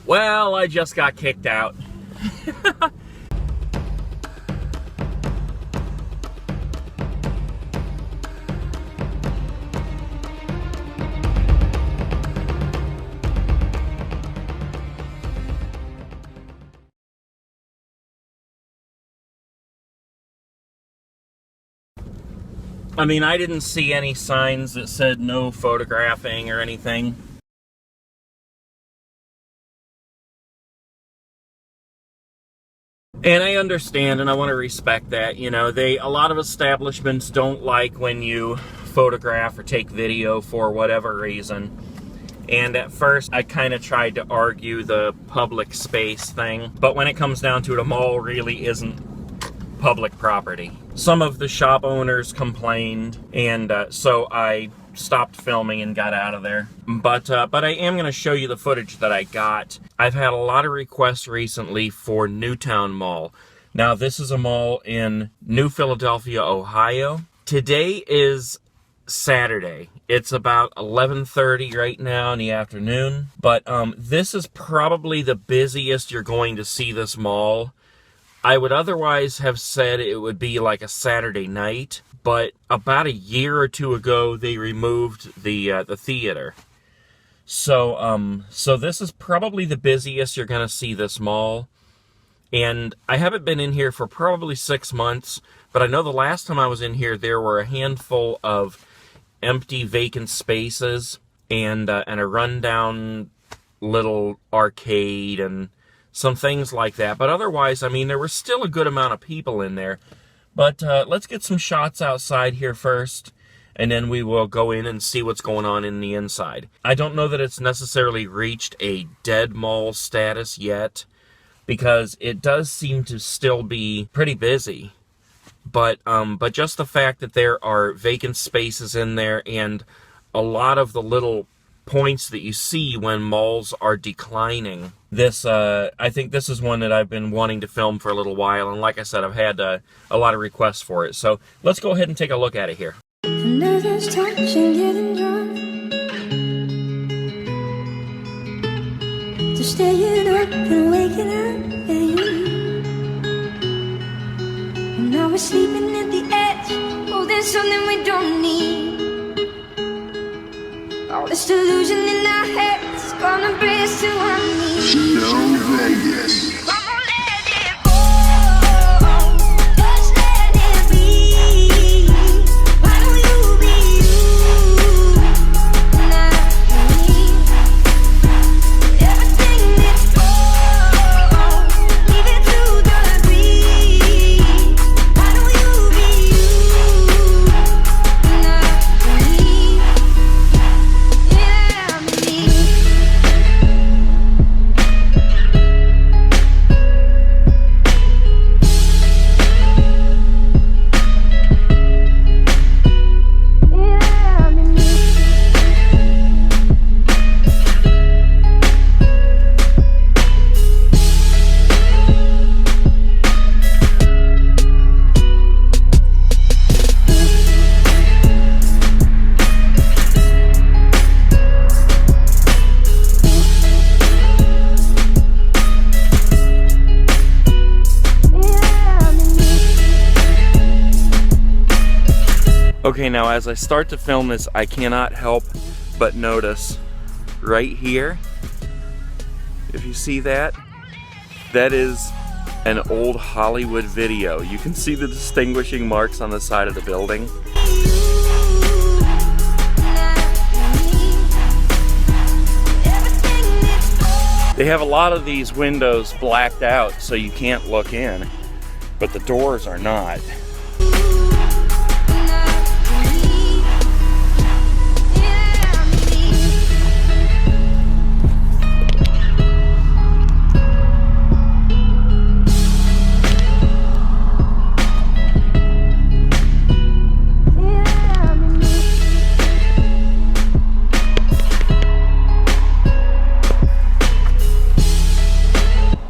Well, I just got kicked out. I mean, I didn't see any signs that said no photographing or anything. And I understand and I want to respect that. You know, a lot of establishments don't like when you photograph or take video for whatever reason. And at first, I kind of tried to argue the public space thing. But when it comes down to it, a mall really isn't public property. Some of the shop owners complained, and so I stopped filming and got out of there. But I am going to show you the footage that I got. I've had a lot of requests recently for Newtown Mall. Now, this is a mall in New Philadelphia, Ohio. Today is Saturday. It's about 11:30 right now in the afternoon. But this is probably the busiest you're going to see this mall. I would otherwise have said it would be like a Saturday night, but about a year or two ago, they removed the theater. So this is probably the busiest you're going to see this mall. And I haven't been in here for probably 6 months, but I know the last time I was in here, there were a handful of empty vacant spaces and a rundown little arcade and some things like that. But otherwise, I mean, there was still a good amount of people in there. But let's get some shots outside here first, and then we will go in and see what's going on in the inside. I don't know that it's necessarily reached a dead mall status yet, because it does seem to still be pretty busy. But just the fact that there are vacant spaces in there and a lot of the little points that you see when malls are declining. I think this is one that I've been wanting to film for a little while, and like I said, I've had a lot of requests for it. So let's go ahead and take a look at it here. Another's touch and getting drunk, just staying up and waking up, and now we're sleeping at the edge. Oh, there's something we don't need. All this delusion in our heads is gonna bring us to our knees. Snow Vegas. Okay, now as I start to film this, I cannot help but notice right here, if you see that, that is an old Hollywood video. You can see the distinguishing marks on the side of the building. They have a lot of these windows blacked out so you can't look in, but the doors are not.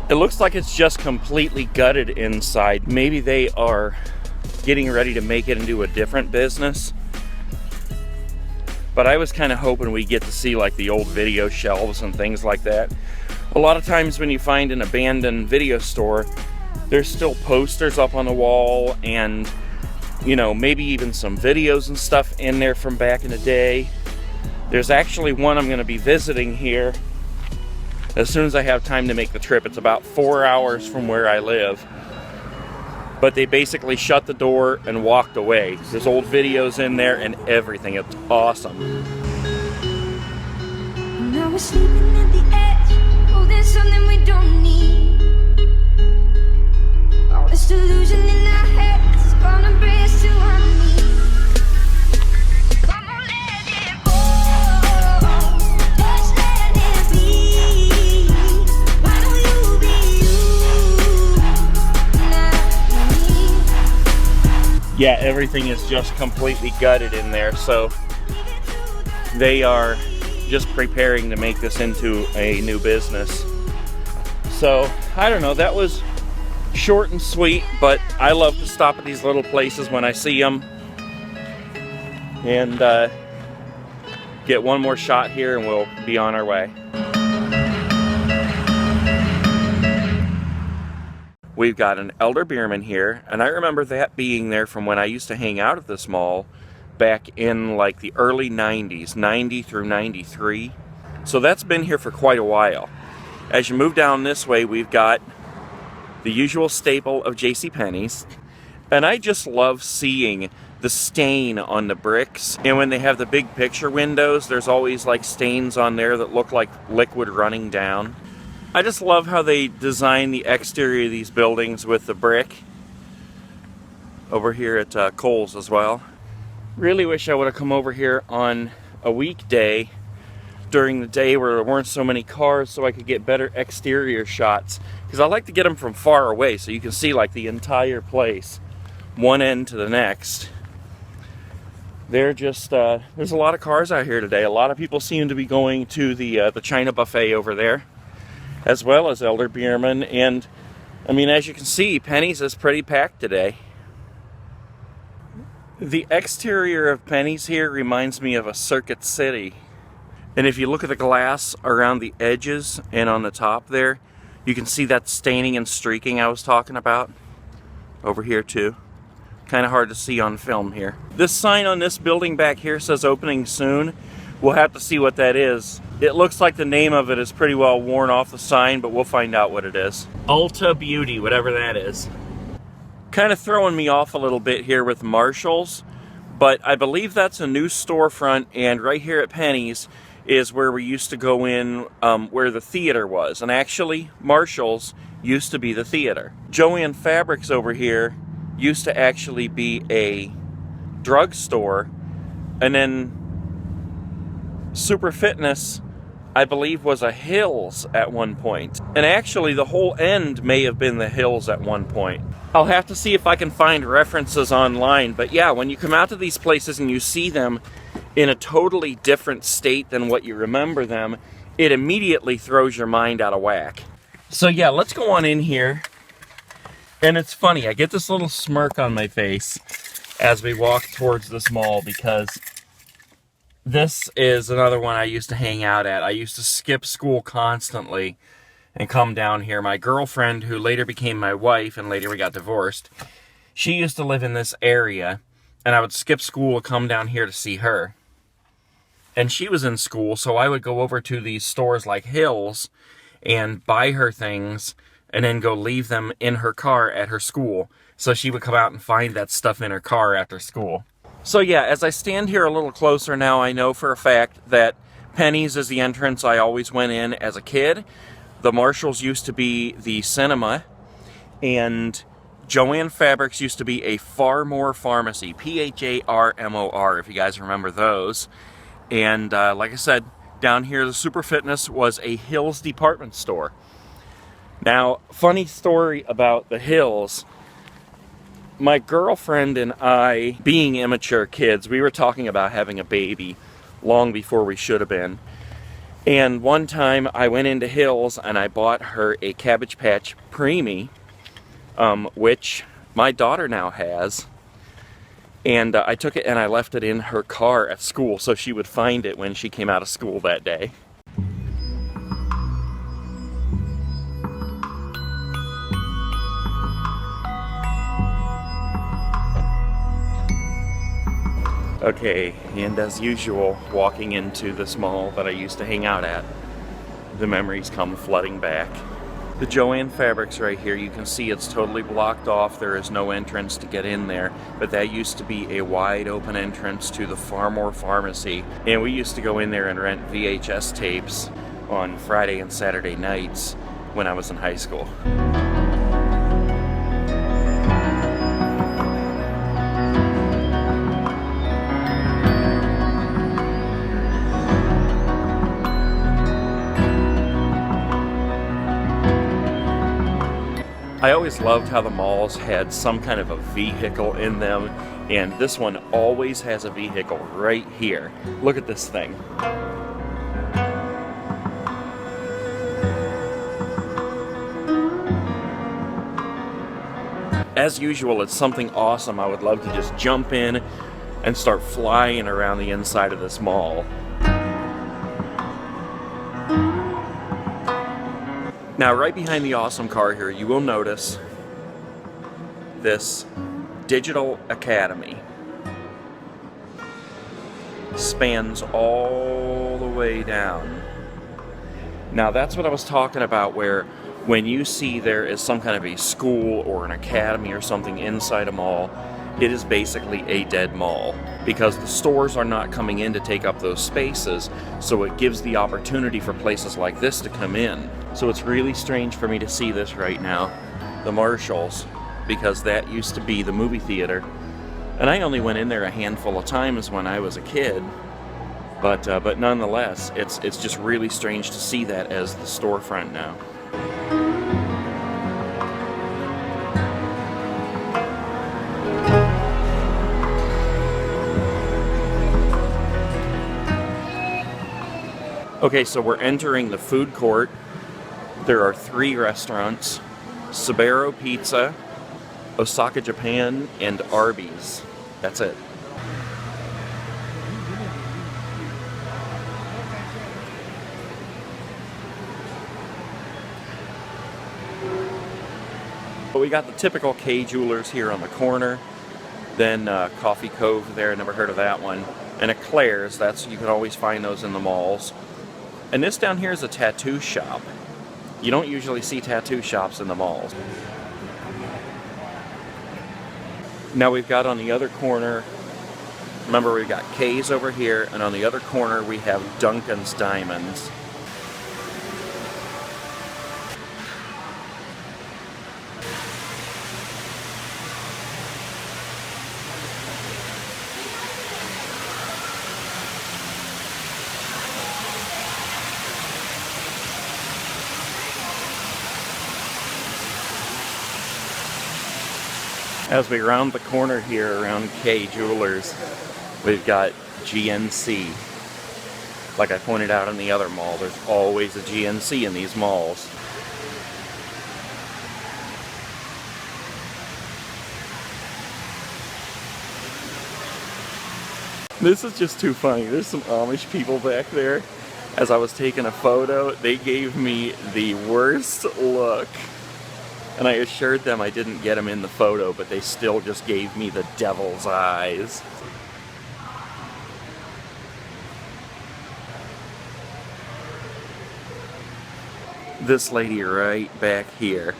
It looks like it's just completely gutted inside. Maybe they are getting ready to make it into a different business. But I was kind of hoping we'd get to see like the old video shelves and things like that. A lot of times when you find an abandoned video store, there's still posters up on the wall and, you know, maybe even some videos and stuff in there from back in the day. There's actually one I'm going to be visiting here as soon as I have time to make the trip. It's about 4 hours from where I live. But they basically shut the door and walked away. There's old videos in there and everything. It's awesome. Now we're sleeping at the edge. Oh, there's something we don't need. All this delusion in our heads is gonna bring us to our knees. Come on, let it go. Just let it be. Why don't you be you? Not me. Yeah, everything is just completely gutted in there. So they are just preparing to make this into a new business. So I don't know, that was short and sweet, but I love to stop at these little places when I see them and get one more shot here and we'll be on our way. We've got an Elder Beerman here, and I remember that being there from when I used to hang out at this mall back in like the early 90s, 90 through 93. So that's been here for quite a while. As you move down this way, we've got the usual staple of JCPenney's. And I just love seeing the stain on the bricks. And when they have the big picture windows, there's always like stains on there that look like liquid running down. I just love how they design the exterior of these buildings with the brick. Over here at Kohl's as well. Really wish I would have come over here on a weekday during the day where there weren't so many cars so I could get better exterior shots, because I like to get them from far away so you can see like the entire place, one end to the next. They're just there's a lot of cars out here today. A lot of people seem to be going to the China buffet over there, as well as Elder Beerman. And I mean, as you can see, Penny's is pretty packed today. The exterior of Penny's here reminds me of a Circuit City. And if you look at the glass around the edges and on the top there, you can see that staining and streaking I was talking about. Over here too. Kind of hard to see on film here. This sign on this building back here says opening soon. We'll have to see what that is. It looks like the name of it is pretty well worn off the sign, but we'll find out what it is. Ulta Beauty, whatever that is. Kind of throwing me off a little bit here with Marshall's, but I believe that's a new storefront, and right here at Penny's is where we used to go in, where the theater was. And actually, Marshall's used to be the theater. Jo-Ann Fabrics over here used to actually be a drugstore, and then Super Fitness, I believe, was a Hills at one point. And actually, the whole end may have been the Hills at one point. I'll have to see if I can find references online, but yeah, when you come out to these places and you see them in a totally different state than what you remember them, it immediately throws your mind out of whack. So yeah, let's go on in here. And it's funny, I get this little smirk on my face as we walk towards this mall, because this is another one I used to hang out at. I used to skip school constantly and come down here. My girlfriend, who later became my wife and later we got divorced, she used to live in this area, and I would skip school and come down here to see her. And she was in school, so I would go over to these stores like Hills and buy her things and then go leave them in her car at her school, so she would come out and find that stuff in her car after school. So yeah, as I stand here a little closer now, I know for a fact that Penny's is the entrance I always went in as a kid. The Marshall's used to be the cinema, and Jo-Ann Fabrics used to be a Pharmor Pharmacy, Pharmor, if you guys remember those. And like I said, down here the Super Fitness was a Hills department store. Now, funny story about the Hills. My girlfriend and I, being immature kids, we were talking about having a baby long before we should have been. And one time I went into Hills and I bought her a Cabbage Patch Preemie, which my daughter now has. And I took it and I left it in her car at school so she would find it when she came out of school that day. Okay, and as usual, walking into this mall that I used to hang out at, the memories come flooding back. The Joann Fabrics right here, you can see it's totally blocked off. There is no entrance to get in there, but that used to be a wide open entrance to the Farmore Pharmacy, and we used to go in there and rent VHS tapes on Friday and Saturday nights when I was in high school. I always loved how the malls had some kind of a vehicle in them, and this one always has a vehicle right here. Look at this thing. As usual, it's something awesome. I would love to just jump in and start flying around the inside of this mall. Now, right behind the awesome car here, you will notice this Digital Academy. Spans all the way down. Now, that's what I was talking about, where when you see there is some kind of a school or an academy or something inside a mall, it is basically a dead mall, because the stores are not coming in to take up those spaces, so it gives the opportunity for places like this to come in. So it's really strange for me to see this right now, the Marshalls, because that used to be the movie theater, and I only went in there a handful of times when I was a kid, but nonetheless, it's just really strange to see that as the storefront now. Okay, so we're entering the food court. There are 3 restaurants: Sbarro Pizza, Osaka Japan, and Arby's. That's it. But we got the typical Kay Jewelers here on the corner. Then Coffee Cove there, never heard of that one. And Eclairs, that's, you can always find those in the malls. And this down here is a tattoo shop. You don't usually see tattoo shops in the malls. Now we've got on the other corner, remember we've got Kay's over here, and on the other corner we have Duncan's Diamonds. As we round the corner here around Kay Jewelers, we've got GNC. Like I pointed out in the other mall, there's always a GNC in these malls. This is just too funny. There's some Amish people back there. As I was taking a photo, they gave me the worst look. And I assured them I didn't get them in the photo, but they still just gave me the devil's eyes. This lady right back here,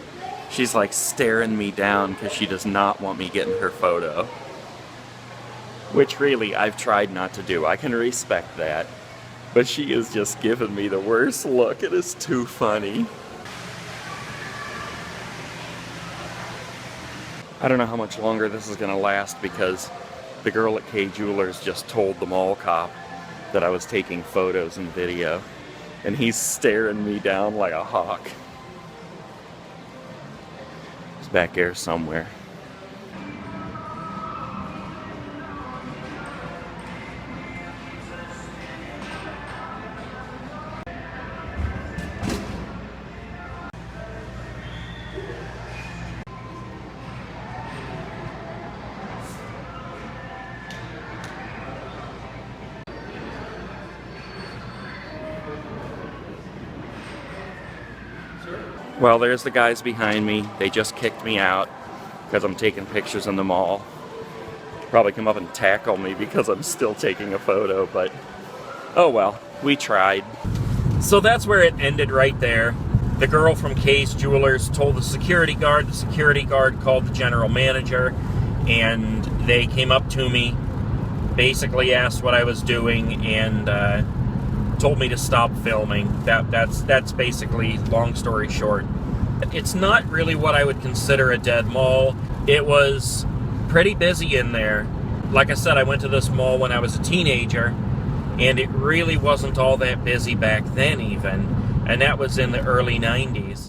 she's like staring me down because she does not want me getting her photo. Which really, I've tried not to do. I can respect that. But she is just giving me the worst look. It is too funny. I don't know how much longer this is going to last, because the girl at Kay Jewelers just told the mall cop that I was taking photos and video, and he's staring me down like a hawk. He's back there somewhere. Well, there's the guys behind me. They just kicked me out because I'm taking pictures in the mall. Probably come up and tackle me because I'm still taking a photo, but oh well, we tried. So that's where it ended right there. The girl from Kay's Jewelers told the security guard called the general manager, and they came up to me, basically asked what I was doing, and told me to stop filming. That's basically, long story short. It's not really what I would consider a dead mall. It was pretty busy in there. Like I said, I went to this mall when I was a teenager, and it really wasn't all that busy back then even, and that was in the early 90s.